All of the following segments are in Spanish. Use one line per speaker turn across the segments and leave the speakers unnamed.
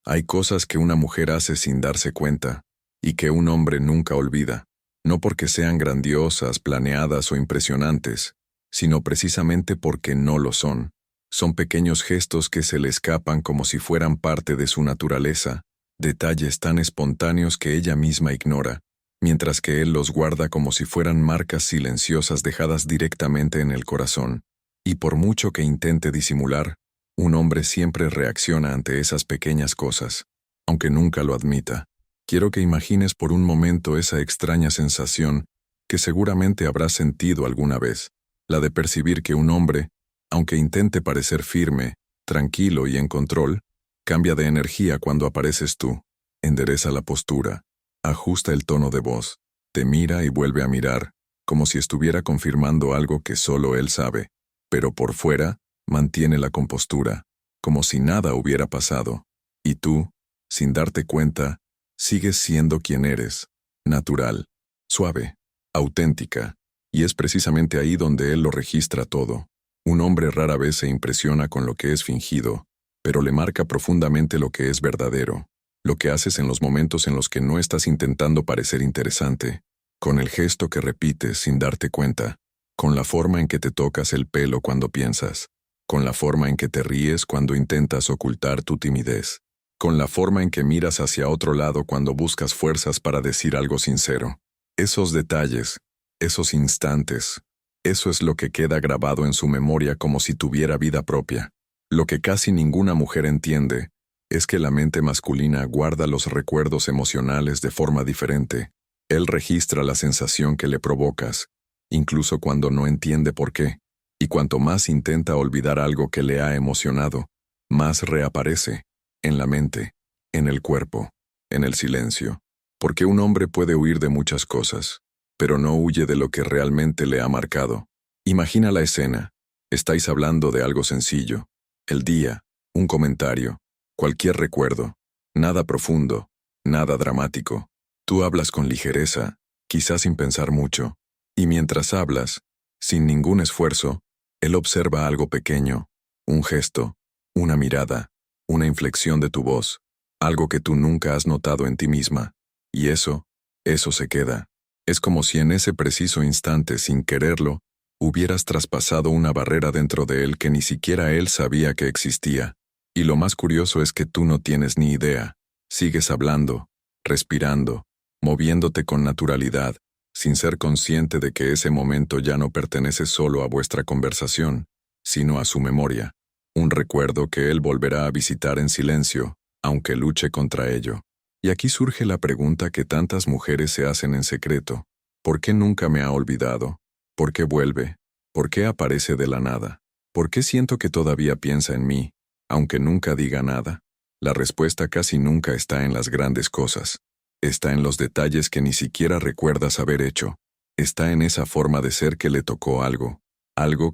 Hay cosas que una mujer hace sin darse cuenta, y que un hombre nunca olvida, no porque sean grandiosas, planeadas o impresionantes, sino precisamente porque no lo son. Son pequeños gestos que se le escapan como si fueran parte de su naturaleza, detalles tan espontáneos que ella misma ignora, mientras que él los guarda como si fueran marcas silenciosas dejadas directamente en el corazón. Y por mucho que intente disimular, un hombre siempre reacciona ante esas pequeñas cosas, aunque nunca lo admita. Quiero que imagines por un momento esa extraña sensación que seguramente habrás sentido alguna vez, la de percibir que un hombre, aunque intente parecer firme, tranquilo y en control, cambia de energía cuando apareces tú, endereza la postura, ajusta el tono de voz, te mira y vuelve a mirar, como si estuviera confirmando algo que solo él sabe, pero por fuera, mantiene la compostura, como si nada hubiera pasado, y tú, sin darte cuenta, sigues siendo quien eres, natural, suave, auténtica, y es precisamente ahí donde él lo registra todo. Un hombre rara vez se impresiona con lo que es fingido, pero le marca profundamente lo que es verdadero, lo que haces en los momentos en los que no estás intentando parecer interesante, con el gesto que repites sin darte cuenta, con la forma en que te tocas el pelo cuando piensas, con la forma en que te ríes cuando intentas ocultar tu timidez, con la forma en que miras hacia otro lado cuando buscas fuerzas para decir algo sincero. Esos detalles, esos instantes, eso es lo que queda grabado en su memoria como si tuviera vida propia. Lo que casi ninguna mujer entiende es que la mente masculina guarda los recuerdos emocionales de forma diferente. Él registra la sensación que le provocas, incluso cuando no entiende por qué, y cuanto más intenta olvidar algo que le ha emocionado, más reaparece, en la mente, en el cuerpo, en el silencio. Porque un hombre puede huir de muchas cosas, pero no huye de lo que realmente le ha marcado. Imagina la escena. Estáis hablando de algo sencillo. El día, un comentario, cualquier recuerdo. Nada profundo, nada dramático. Tú hablas con ligereza, quizás sin pensar mucho. Y mientras hablas, sin ningún esfuerzo, él observa algo pequeño, un gesto, una mirada, una inflexión de tu voz, algo que tú nunca has notado en ti misma. Y eso se queda. Es como si en ese preciso instante, sin quererlo, hubieras traspasado una barrera dentro de él que ni siquiera él sabía que existía. Y lo más curioso es que tú no tienes ni idea. Sigues hablando, respirando, moviéndote con naturalidad, sin ser consciente de que ese momento ya no pertenece solo a vuestra conversación, sino a su memoria, un recuerdo que él volverá a visitar en silencio, aunque luche contra ello. Y aquí surge la pregunta que tantas mujeres se hacen en secreto: ¿por qué nunca me ha olvidado? ¿Por qué vuelve? ¿Por qué aparece de la nada? ¿Por qué siento que todavía piensa en mí, aunque nunca diga nada? La respuesta casi nunca está en las grandes cosas. Está en los detalles que ni siquiera recuerdas haber hecho. Está en esa forma de ser que le tocó algo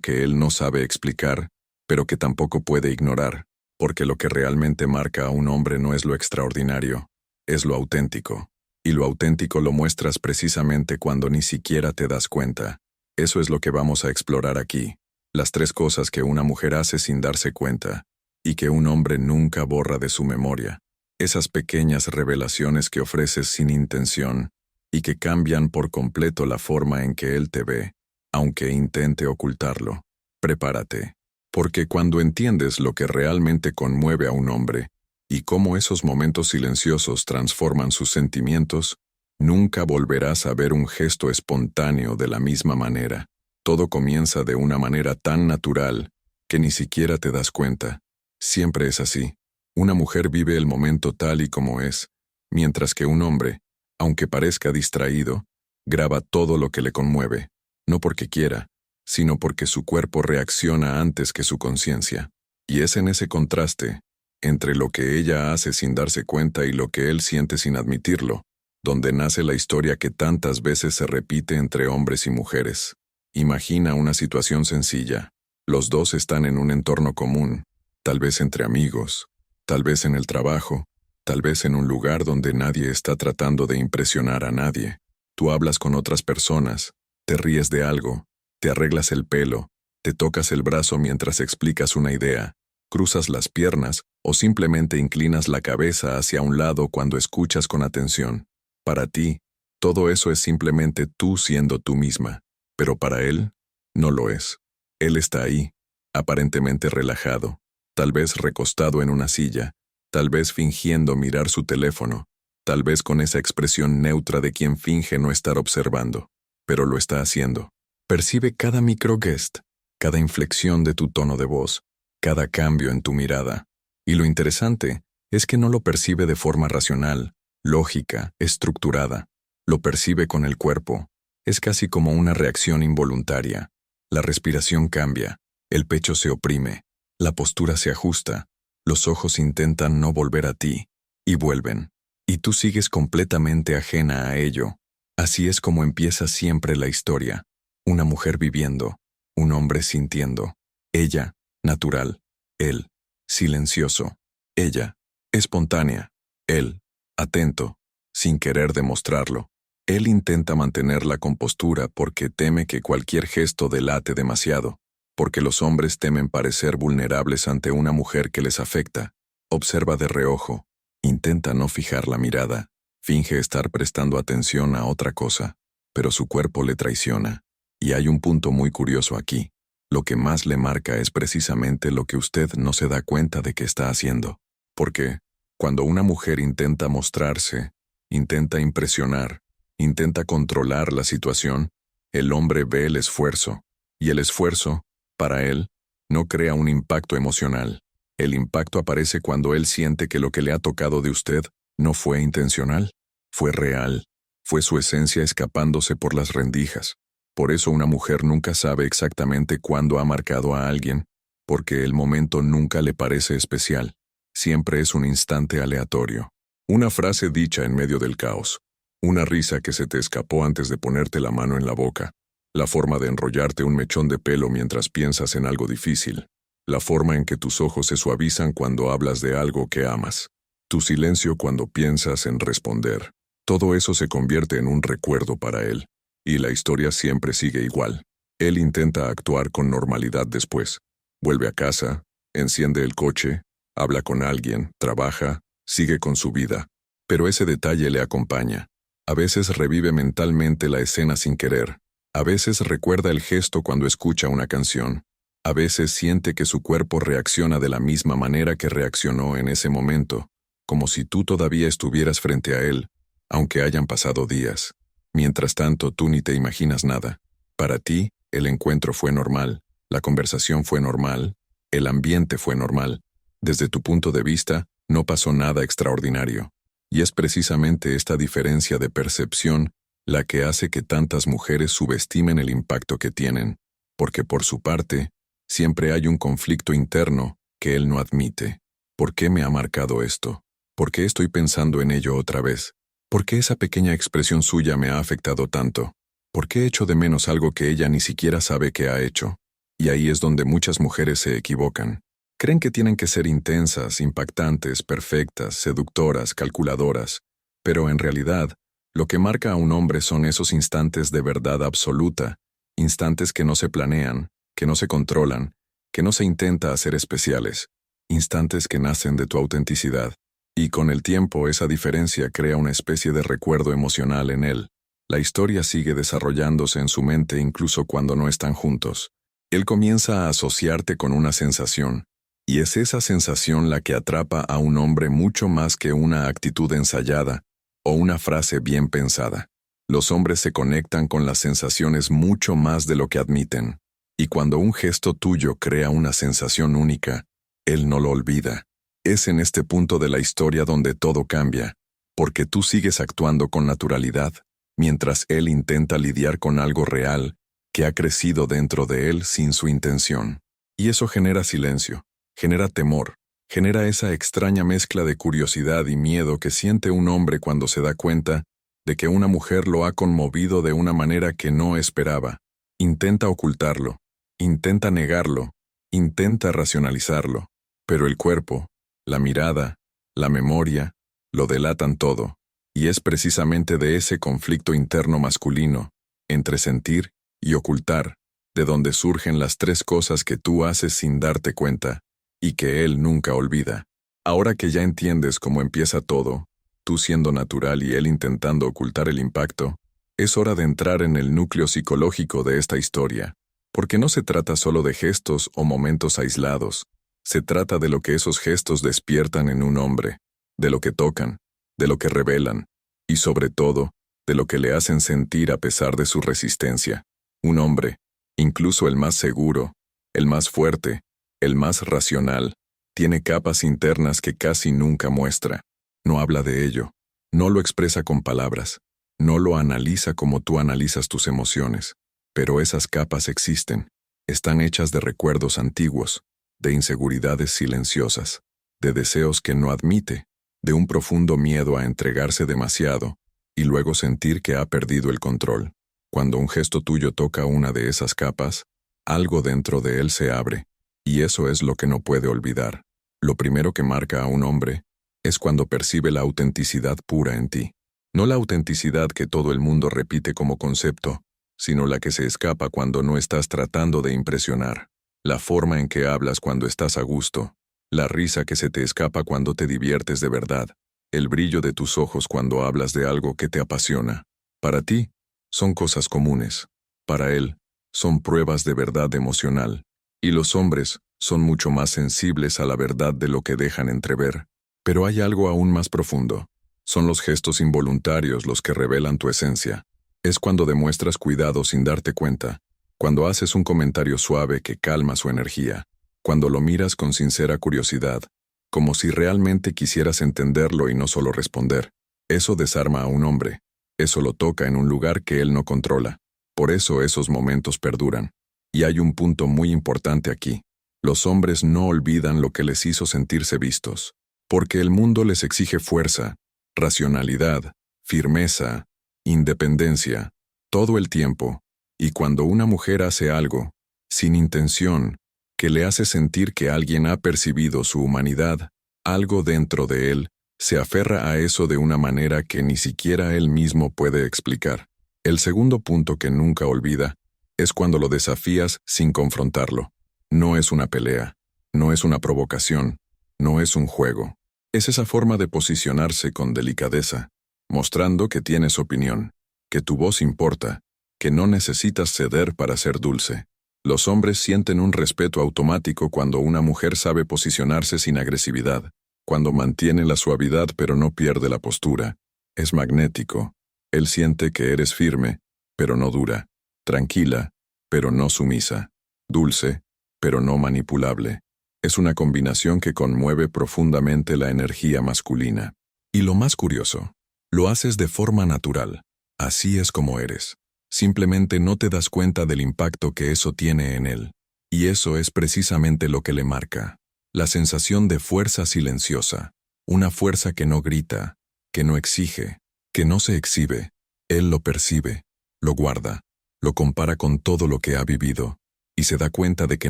que él no sabe explicar, pero que tampoco puede ignorar, porque lo que realmente marca a un hombre no es lo extraordinario, es lo auténtico. Y lo auténtico lo muestras precisamente cuando ni siquiera te das cuenta. Eso es lo que vamos a explorar aquí. Las 3 cosas que una mujer hace sin darse cuenta, y que un hombre nunca borra de su memoria. Esas pequeñas revelaciones que ofreces sin intención, y que cambian por completo la forma en que él te ve, aunque intente ocultarlo. Prepárate. Porque cuando entiendes lo que realmente conmueve a un hombre, y cómo esos momentos silenciosos transforman sus sentimientos, nunca volverás a ver un gesto espontáneo de la misma manera. Todo comienza de una manera tan natural que ni siquiera te das cuenta. Siempre es así. Una mujer vive el momento tal y como es, mientras que un hombre, aunque parezca distraído, graba todo lo que le conmueve, no porque quiera, sino porque su cuerpo reacciona antes que su conciencia. Y es en ese contraste, entre lo que ella hace sin darse cuenta y lo que él siente sin admitirlo, donde nace la historia que tantas veces se repite entre hombres y mujeres. Imagina una situación sencilla. Los dos están en un entorno común, tal vez entre amigos, tal vez en el trabajo, tal vez en un lugar donde nadie está tratando de impresionar a nadie. Tú hablas con otras personas, te ríes de algo, te arreglas el pelo, te tocas el brazo mientras explicas una idea, cruzas las piernas o simplemente inclinas la cabeza hacia un lado cuando escuchas con atención. Para ti, todo eso es simplemente tú siendo tú misma, pero para él, no lo es. Él está ahí, aparentemente relajado, tal vez recostado en una silla, tal vez fingiendo mirar su teléfono, tal vez con esa expresión neutra de quien finge no estar observando, pero lo está haciendo. Percibe cada microgest, cada inflexión de tu tono de voz, cada cambio en tu mirada. Y lo interesante es que no lo percibe de forma racional, lógica, estructurada. Lo percibe con el cuerpo. Es casi como una reacción involuntaria. La respiración cambia, el pecho se oprime, la postura se ajusta, los ojos intentan no volver a ti, y vuelven. Y tú sigues completamente ajena a ello. Así es como empieza siempre la historia. Una mujer viviendo, un hombre sintiendo. Ella, natural. Él, silencioso. Ella, espontánea. Él, atento, sin querer demostrarlo. Él intenta mantener la compostura porque teme que cualquier gesto delate demasiado, porque los hombres temen parecer vulnerables ante una mujer que les afecta. Observa de reojo, intenta no fijar la mirada, finge estar prestando atención a otra cosa, pero su cuerpo le traiciona. Y hay un punto muy curioso aquí. Lo que más le marca es precisamente lo que usted no se da cuenta de que está haciendo. Porque, cuando una mujer intenta mostrarse, intenta impresionar, intenta controlar la situación, el hombre ve el esfuerzo, y el esfuerzo, para él, no crea un impacto emocional. El impacto aparece cuando él siente que lo que le ha tocado de usted no fue intencional, fue real, fue su esencia escapándose por las rendijas. Por eso una mujer nunca sabe exactamente cuándo ha marcado a alguien, porque el momento nunca le parece especial, siempre es un instante aleatorio. Una frase dicha en medio del caos. Una risa que se te escapó antes de ponerte la mano en la boca. La forma de enrollarte un mechón de pelo mientras piensas en algo difícil. La forma en que tus ojos se suavizan cuando hablas de algo que amas. Tu silencio cuando piensas en responder. Todo eso se convierte en un recuerdo para él. Y la historia siempre sigue igual. Él intenta actuar con normalidad después. Vuelve a casa, enciende el coche, habla con alguien, trabaja, sigue con su vida. Pero ese detalle le acompaña. A veces revive mentalmente la escena sin querer. A veces recuerda el gesto cuando escucha una canción. A veces siente que su cuerpo reacciona de la misma manera que reaccionó en ese momento, como si tú todavía estuvieras frente a él, aunque hayan pasado días. Mientras tanto, tú ni te imaginas nada. Para ti, el encuentro fue normal, la conversación fue normal, el ambiente fue normal. Desde tu punto de vista, no pasó nada extraordinario. Y es precisamente esta diferencia de percepción la que hace que tantas mujeres subestimen el impacto que tienen, porque por su parte, siempre hay un conflicto interno que él no admite. ¿Por qué me ha marcado esto? ¿Por qué estoy pensando en ello otra vez? ¿Por qué esa pequeña expresión suya me ha afectado tanto? ¿Por qué echo de menos algo que ella ni siquiera sabe que ha hecho? Y ahí es donde muchas mujeres se equivocan. Creen que tienen que ser intensas, impactantes, perfectas, seductoras, calculadoras, pero en realidad, lo que marca a un hombre son esos instantes de verdad absoluta, instantes que no se planean, que no se controlan, que no se intenta hacer especiales, instantes que nacen de tu autenticidad. Y con el tiempo esa diferencia crea una especie de recuerdo emocional en él. La historia sigue desarrollándose en su mente incluso cuando no están juntos. Él comienza a asociarte con una sensación, y es esa sensación la que atrapa a un hombre mucho más que una actitud ensayada o una frase bien pensada. Los hombres se conectan con las sensaciones mucho más de lo que admiten, y cuando un gesto tuyo crea una sensación única, él no lo olvida. Es en este punto de la historia donde todo cambia, porque tú sigues actuando con naturalidad, mientras él intenta lidiar con algo real que ha crecido dentro de él sin su intención. Y eso genera silencio, genera temor, genera esa extraña mezcla de curiosidad y miedo que siente un hombre cuando se da cuenta de que una mujer lo ha conmovido de una manera que no esperaba. Intenta ocultarlo, intenta negarlo, intenta racionalizarlo, pero el cuerpo, la mirada, la memoria, lo delatan todo, y es precisamente de ese conflicto interno masculino, entre sentir y ocultar, de donde surgen las tres cosas que tú haces sin darte cuenta, y que él nunca olvida. Ahora que ya entiendes cómo empieza todo, tú siendo natural y él intentando ocultar el impacto, es hora de entrar en el núcleo psicológico de esta historia, porque no se trata solo de gestos o momentos aislados, se trata de lo que esos gestos despiertan en un hombre, de lo que tocan, de lo que revelan, y sobre todo, de lo que le hacen sentir a pesar de su resistencia. Un hombre, incluso el más seguro, el más fuerte, el más racional, tiene capas internas que casi nunca muestra. No habla de ello, no lo expresa con palabras, no lo analiza como tú analizas tus emociones, pero esas capas existen, están hechas de recuerdos antiguos, de inseguridades silenciosas, de deseos que no admite, de un profundo miedo a entregarse demasiado, y luego sentir que ha perdido el control. Cuando un gesto tuyo toca una de esas capas, algo dentro de él se abre, y eso es lo que no puede olvidar. Lo primero que marca a un hombre es cuando percibe la autenticidad pura en ti. No la autenticidad que todo el mundo repite como concepto, sino la que se escapa cuando no estás tratando de impresionar. La forma en que hablas cuando estás a gusto, la risa que se te escapa cuando te diviertes de verdad, el brillo de tus ojos cuando hablas de algo que te apasiona. Para ti, son cosas comunes. Para él, son pruebas de verdad emocional. Y los hombres son mucho más sensibles a la verdad de lo que dejan entrever. Pero hay algo aún más profundo. Son los gestos involuntarios los que revelan tu esencia. Es cuando demuestras cuidado sin darte cuenta, cuando haces un comentario suave que calma su energía, cuando lo miras con sincera curiosidad, como si realmente quisieras entenderlo y no solo responder. Eso desarma a un hombre, eso lo toca en un lugar que él no controla. Por eso esos momentos perduran. Y hay un punto muy importante aquí. Los hombres no olvidan lo que les hizo sentirse vistos, porque el mundo les exige fuerza, racionalidad, firmeza, independencia, todo el tiempo, y cuando una mujer hace algo, sin intención, que le hace sentir que alguien ha percibido su humanidad, algo dentro de él, se aferra a eso de una manera que ni siquiera él mismo puede explicar. El segundo punto que nunca olvida es cuando lo desafías sin confrontarlo. No es una pelea, no es una provocación, no es un juego. Es esa forma de posicionarse con delicadeza, mostrando que tienes opinión, que tu voz importa, que no necesitas ceder para ser dulce. Los hombres sienten un respeto automático cuando una mujer sabe posicionarse sin agresividad, cuando mantiene la suavidad pero no pierde la postura. Es magnético. Él siente que eres firme, pero no dura, tranquila, pero no sumisa, dulce, pero no manipulable. Es una combinación que conmueve profundamente la energía masculina. Y lo más curioso, lo haces de forma natural. Así es como eres. Simplemente no te das cuenta del impacto que eso tiene en él. Y eso es precisamente lo que le marca. La sensación de fuerza silenciosa. Una fuerza que no grita, que no exige, que no se exhibe. Él lo percibe, lo guarda, lo compara con todo lo que ha vivido, y se da cuenta de que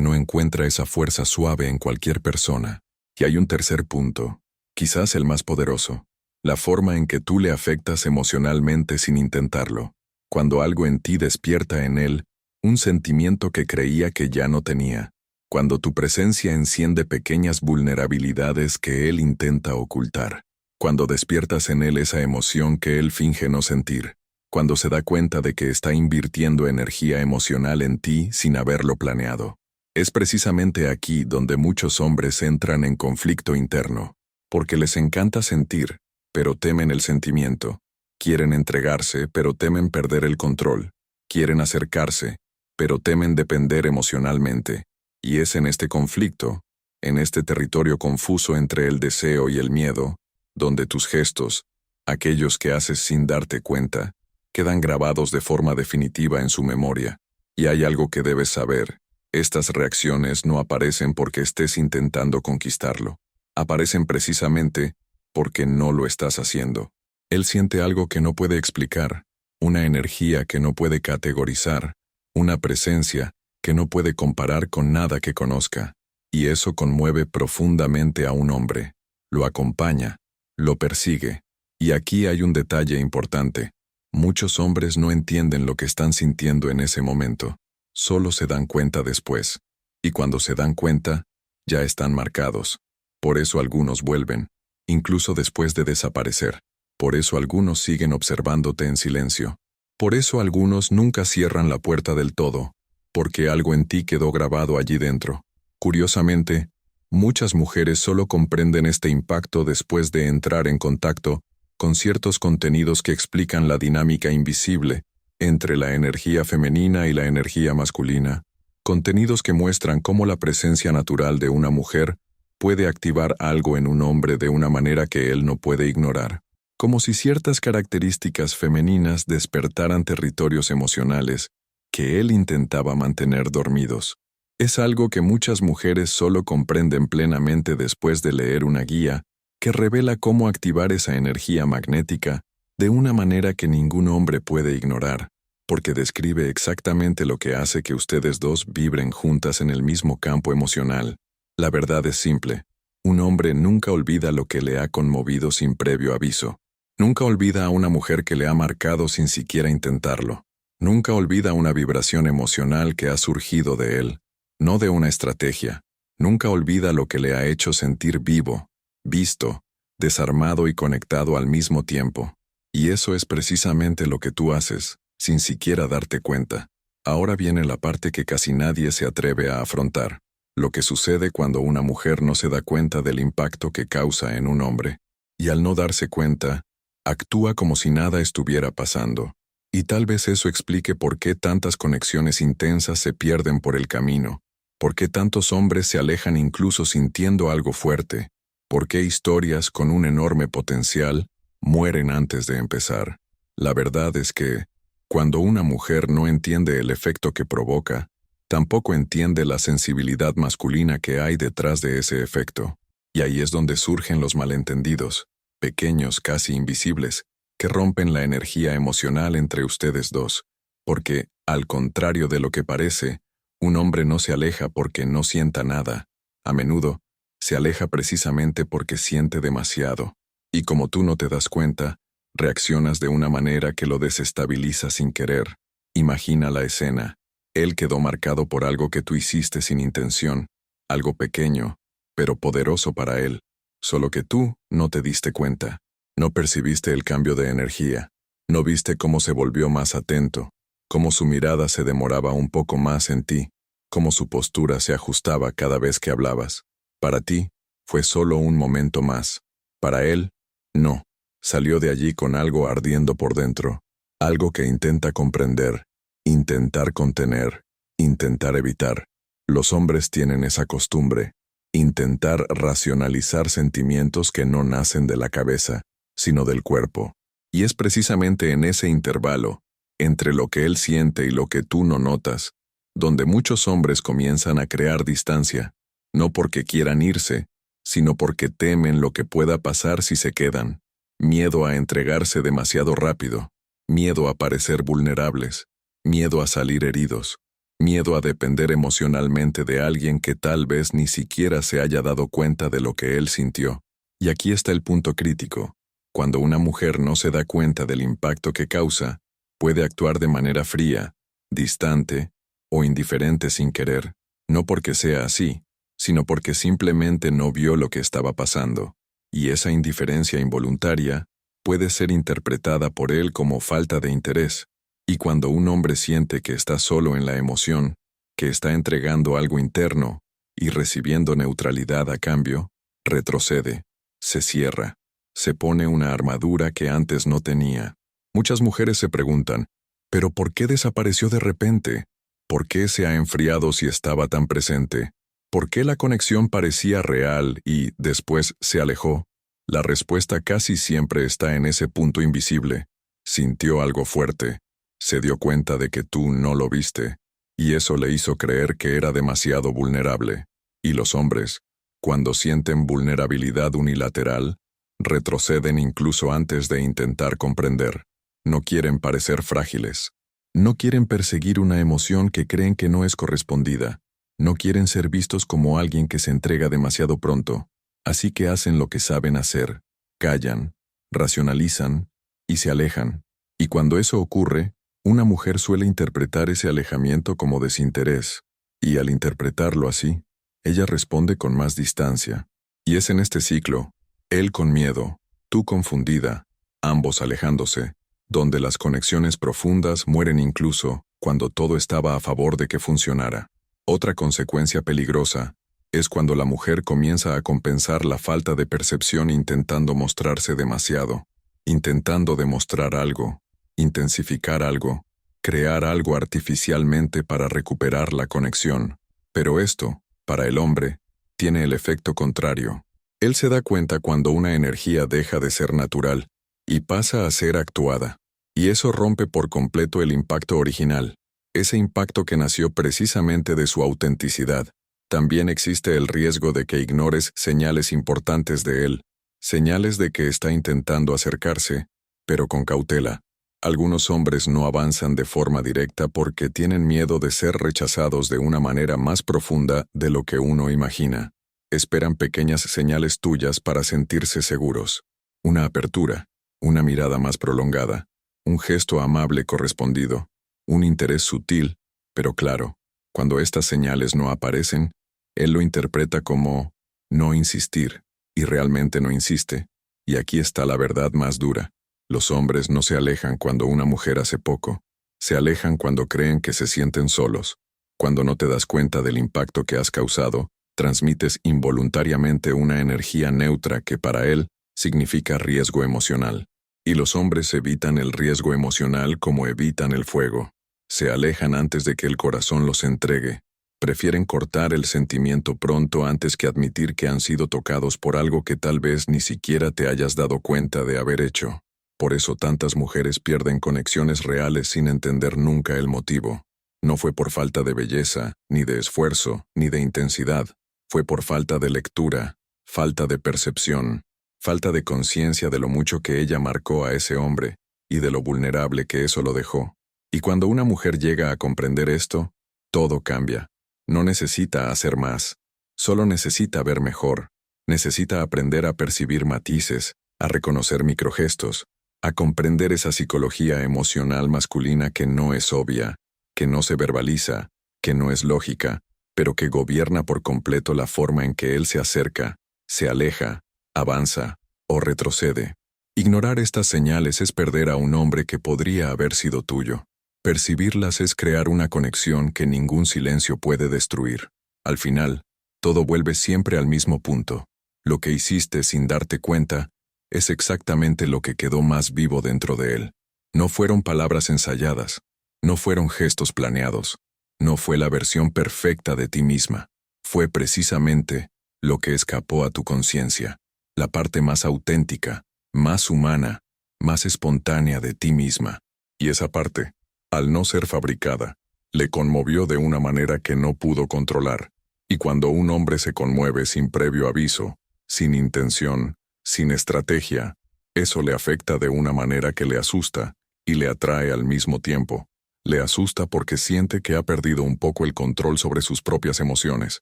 no encuentra esa fuerza suave en cualquier persona. Y hay un tercer punto, quizás el más poderoso, la forma en que tú le afectas emocionalmente sin intentarlo, cuando algo en ti despierta en él un sentimiento que creía que ya no tenía, cuando tu presencia enciende pequeñas vulnerabilidades que él intenta ocultar, cuando despiertas en él esa emoción que él finge no sentir, cuando se da cuenta de que está invirtiendo energía emocional en ti sin haberlo planeado. Es precisamente aquí donde muchos hombres entran en conflicto interno, porque les encanta sentir, pero temen el sentimiento. Quieren entregarse, pero temen perder el control. Quieren acercarse, pero temen depender emocionalmente. Y es en este conflicto, en este territorio confuso entre el deseo y el miedo, donde tus gestos, aquellos que haces sin darte cuenta, quedan grabados de forma definitiva en su memoria. Y hay algo que debes saber. Estas reacciones no aparecen porque estés intentando conquistarlo. Aparecen precisamente porque no lo estás haciendo. Él siente algo que no puede explicar, una energía que no puede categorizar, una presencia que no puede comparar con nada que conozca. Y eso conmueve profundamente a un hombre. Lo acompaña, lo persigue. Y aquí hay un detalle importante. Muchos hombres no entienden lo que están sintiendo en ese momento. Solo se dan cuenta después. Y cuando se dan cuenta, ya están marcados. Por eso algunos vuelven, incluso después de desaparecer. Por eso algunos siguen observándote en silencio. Por eso algunos nunca cierran la puerta del todo, porque algo en ti quedó grabado allí dentro. Curiosamente, muchas mujeres solo comprenden este impacto después de entrar en contacto con ciertos contenidos que explican la dinámica invisible entre la energía femenina y la energía masculina, contenidos que muestran cómo la presencia natural de una mujer puede activar algo en un hombre de una manera que él no puede ignorar, como si ciertas características femeninas despertaran territorios emocionales que él intentaba mantener dormidos. Es algo que muchas mujeres solo comprenden plenamente después de leer una guía que revela cómo activar esa energía magnética de una manera que ningún hombre puede ignorar, porque describe exactamente lo que hace que ustedes dos vibren juntas en el mismo campo emocional. La verdad es simple. Un hombre nunca olvida lo que le ha conmovido sin previo aviso. Nunca olvida a una mujer que le ha marcado sin siquiera intentarlo. Nunca olvida una vibración emocional que ha surgido de él, no de una estrategia. Nunca olvida lo que le ha hecho sentir vivo, visto, desarmado y conectado al mismo tiempo. Y eso es precisamente lo que tú haces, sin siquiera darte cuenta. Ahora viene la parte que casi nadie se atreve a afrontar. Lo que sucede cuando una mujer no se da cuenta del impacto que causa en un hombre. Y al no darse cuenta, actúa como si nada estuviera pasando. Y tal vez eso explique por qué tantas conexiones intensas se pierden por el camino, por qué tantos hombres se alejan incluso sintiendo algo fuerte, por qué historias con un enorme potencial mueren antes de empezar. La verdad es que, cuando una mujer no entiende el efecto que provoca, tampoco entiende la sensibilidad masculina que hay detrás de ese efecto. Y ahí es donde surgen los malentendidos, pequeños, casi invisibles, que rompen la energía emocional entre ustedes dos, porque, al contrario de lo que parece, un hombre no se aleja porque no sienta nada. A menudo, se aleja precisamente porque siente demasiado. Y como tú no te das cuenta, reaccionas de una manera que lo desestabiliza sin querer. Imagina la escena. Él quedó marcado por algo que tú hiciste sin intención, algo pequeño, pero poderoso para él, solo que tú no te diste cuenta. No percibiste el cambio de energía, no viste cómo se volvió más atento, cómo su mirada se demoraba un poco más en ti, cómo su postura se ajustaba cada vez que hablabas. Para ti, fue solo un momento más. Para él, no. Salió de allí con algo ardiendo por dentro, algo que intenta comprender, intentar contener, intentar evitar. Los hombres tienen esa costumbre, intentar racionalizar sentimientos que no nacen de la cabeza, sino del cuerpo. Y es precisamente en ese intervalo, entre lo que él siente y lo que tú no notas, donde muchos hombres comienzan a crear distancia, no porque quieran irse, sino porque temen lo que pueda pasar si se quedan. Miedo a entregarse demasiado rápido, miedo a parecer vulnerables, miedo a salir heridos, miedo a depender emocionalmente de alguien que tal vez ni siquiera se haya dado cuenta de lo que él sintió. Y aquí está el punto crítico. Cuando una mujer no se da cuenta del impacto que causa, puede actuar de manera fría, distante o indiferente sin querer, no porque sea así, sino porque simplemente no vio lo que estaba pasando. Y esa indiferencia involuntaria puede ser interpretada por él como falta de interés. Y cuando un hombre siente que está solo en la emoción, que está entregando algo interno y recibiendo neutralidad a cambio, retrocede, se cierra, se pone una armadura que antes no tenía. Muchas mujeres se preguntan, ¿pero por qué desapareció de repente? ¿Por qué se ha enfriado si estaba tan presente? ¿Por qué la conexión parecía real y, después, se alejó? La respuesta casi siempre está en ese punto invisible. Sintió algo fuerte. Se dio cuenta de que tú no lo viste, y eso le hizo creer que era demasiado vulnerable. Y los hombres, cuando sienten vulnerabilidad unilateral, retroceden incluso antes de intentar comprender. No quieren parecer frágiles. No quieren perseguir una emoción que creen que no es correspondida. No quieren ser vistos como alguien que se entrega demasiado pronto. Así que hacen lo que saben hacer. Callan, racionalizan y se alejan. Y cuando eso ocurre, una mujer suele interpretar ese alejamiento como desinterés. Y al interpretarlo así, ella responde con más distancia. Y es en este ciclo, él con miedo, tú confundida, ambos alejándose, donde las conexiones profundas mueren incluso cuando todo estaba a favor de que funcionara. Otra consecuencia peligrosa es cuando la mujer comienza a compensar la falta de percepción intentando mostrarse demasiado, intentando demostrar algo, intensificar algo, crear algo artificialmente para recuperar la conexión. Pero esto, para el hombre, tiene el efecto contrario. Él se da cuenta cuando una energía deja de ser natural y pasa a ser actuada. Y eso rompe por completo el impacto original, ese impacto que nació precisamente de su autenticidad. También existe el riesgo de que ignores señales importantes de él, señales de que está intentando acercarse, pero con cautela. Algunos hombres no avanzan de forma directa porque tienen miedo de ser rechazados de una manera más profunda de lo que uno imagina. Esperan pequeñas señales tuyas para sentirse seguros. Una apertura, una mirada más prolongada, un gesto amable correspondido, un interés sutil, pero claro. Cuando estas señales no aparecen, él lo interpreta como no insistir, y realmente no insiste. Y aquí está la verdad más dura. Los hombres no se alejan cuando una mujer hace poco. Se alejan cuando creen que se sienten solos. Cuando no te das cuenta del impacto que has causado, transmites involuntariamente una energía neutra que para él significa riesgo emocional. Y los hombres evitan el riesgo emocional como evitan el fuego. Se alejan antes de que el corazón los entregue. Prefieren cortar el sentimiento pronto antes que admitir que han sido tocados por algo que tal vez ni siquiera te hayas dado cuenta de haber hecho. Por eso tantas mujeres pierden conexiones reales sin entender nunca el motivo. No fue por falta de belleza, ni de esfuerzo, ni de intensidad. Fue por falta de lectura, falta de percepción, falta de conciencia de lo mucho que ella marcó a ese hombre y de lo vulnerable que eso lo dejó. Y cuando una mujer llega a comprender esto, todo cambia. No necesita hacer más, solo necesita ver mejor. Necesita aprender a percibir matices, a reconocer microgestos, a comprender esa psicología emocional masculina que no es obvia, que no se verbaliza, que no es lógica, pero que gobierna por completo la forma en que él se acerca, se aleja, avanza o retrocede. Ignorar estas señales es perder a un hombre que podría haber sido tuyo. Percibirlas es crear una conexión que ningún silencio puede destruir. Al final, todo vuelve siempre al mismo punto. Lo que hiciste sin darte cuenta es exactamente lo que quedó más vivo dentro de él. No fueron palabras ensayadas, no fueron gestos planeados, no fue la versión perfecta de ti misma. Fue precisamente lo que escapó a tu conciencia, la parte más auténtica, más humana, más espontánea de ti misma. Y esa parte, al no ser fabricada, le conmovió de una manera que no pudo controlar. Y cuando un hombre se conmueve sin previo aviso, sin intención, sin estrategia, eso le afecta de una manera que le asusta y le atrae al mismo tiempo. Le asusta porque siente que ha perdido un poco el control sobre sus propias emociones.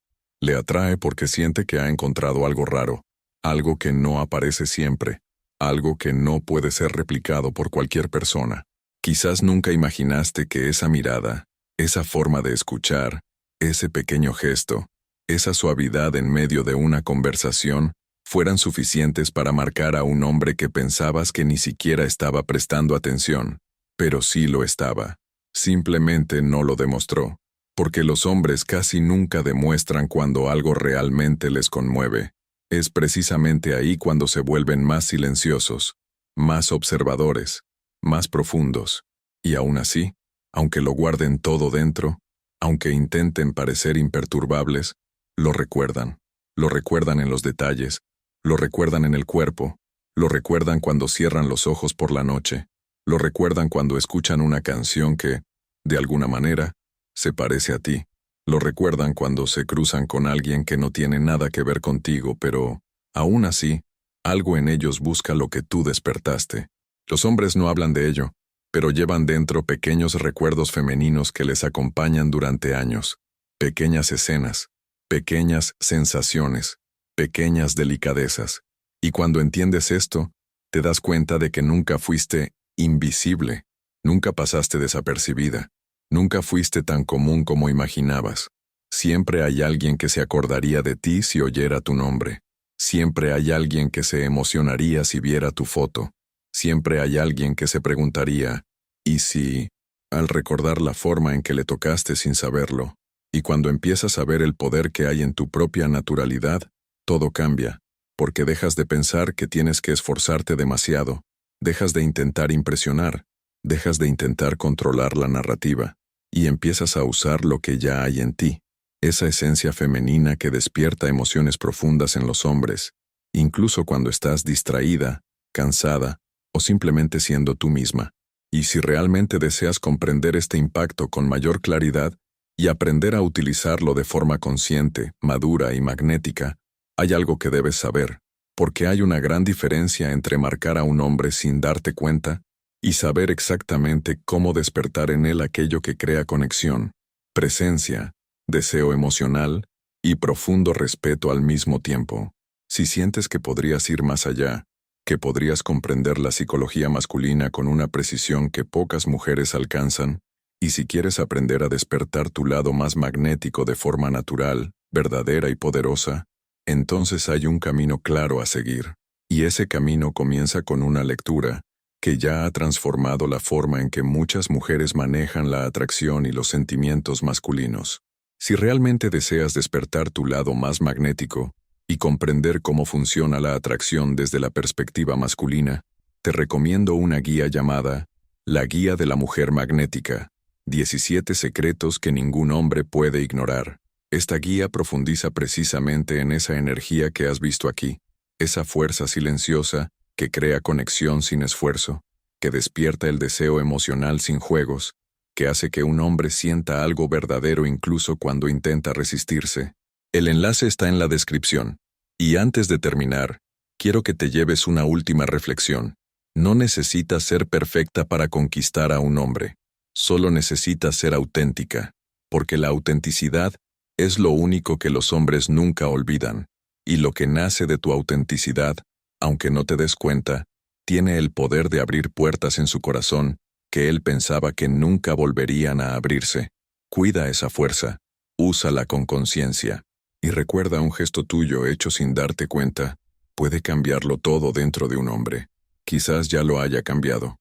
Le atrae porque siente que ha encontrado algo raro, algo que no aparece siempre, algo que no puede ser replicado por cualquier persona. Quizás nunca imaginaste que esa mirada, esa forma de escuchar, ese pequeño gesto, esa suavidad en medio de una conversación, fueran suficientes para marcar a un hombre que pensabas que ni siquiera estaba prestando atención, pero sí lo estaba. Simplemente no lo demostró, porque los hombres casi nunca demuestran cuando algo realmente les conmueve. Es precisamente ahí cuando se vuelven más silenciosos, más observadores, más profundos. Y aún así, aunque lo guarden todo dentro, aunque intenten parecer imperturbables, lo recuerdan en los detalles, lo recuerdan en el cuerpo, lo recuerdan cuando cierran los ojos por la noche, lo recuerdan cuando escuchan una canción que, de alguna manera, se parece a ti, lo recuerdan cuando se cruzan con alguien que no tiene nada que ver contigo, pero, aún así, algo en ellos busca lo que tú despertaste. Los hombres no hablan de ello, pero llevan dentro pequeños recuerdos femeninos que les acompañan durante años, pequeñas escenas, pequeñas sensaciones, pequeñas delicadezas. Y cuando entiendes esto, te das cuenta de que nunca fuiste invisible, nunca pasaste desapercibida, nunca fuiste tan común como imaginabas. Siempre hay alguien que se acordaría de ti si oyera tu nombre. Siempre hay alguien que se emocionaría si viera tu foto. Siempre hay alguien que se preguntaría, ¿y si? Al recordar la forma en que le tocaste sin saberlo. Y cuando empiezas a ver el poder que hay en tu propia naturalidad, todo cambia, porque dejas de pensar que tienes que esforzarte demasiado, dejas de intentar impresionar, dejas de intentar controlar la narrativa, y empiezas a usar lo que ya hay en ti, esa esencia femenina que despierta emociones profundas en los hombres, incluso cuando estás distraída, cansada, o simplemente siendo tú misma. Y si realmente deseas comprender este impacto con mayor claridad y aprender a utilizarlo de forma consciente, madura y magnética, hay algo que debes saber, porque hay una gran diferencia entre marcar a un hombre sin darte cuenta y saber exactamente cómo despertar en él aquello que crea conexión, presencia, deseo emocional y profundo respeto al mismo tiempo. Si sientes que podrías ir más allá, que podrías comprender la psicología masculina con una precisión que pocas mujeres alcanzan, y si quieres aprender a despertar tu lado más magnético de forma natural, verdadera y poderosa, entonces hay un camino claro a seguir. Y ese camino comienza con una lectura que ya ha transformado la forma en que muchas mujeres manejan la atracción y los sentimientos masculinos. Si realmente deseas despertar tu lado más magnético, y comprender cómo funciona la atracción desde la perspectiva masculina, te recomiendo una guía llamada La Guía de la Mujer Magnética, 17 secretos que ningún hombre puede ignorar. Esta guía profundiza precisamente en esa energía que has visto aquí, esa fuerza silenciosa que crea conexión sin esfuerzo, que despierta el deseo emocional sin juegos, que hace que un hombre sienta algo verdadero incluso cuando intenta resistirse. El enlace está en la descripción. Y antes de terminar, quiero que te lleves una última reflexión. No necesitas ser perfecta para conquistar a un hombre. Solo necesitas ser auténtica, porque la autenticidad es lo único que los hombres nunca olvidan. Y lo que nace de tu autenticidad, aunque no te des cuenta, tiene el poder de abrir puertas en su corazón que él pensaba que nunca volverían a abrirse. Cuida esa fuerza. Úsala con conciencia. Y recuerda, un gesto tuyo hecho sin darte cuenta puede cambiarlo todo dentro de un hombre. Quizás ya lo haya cambiado.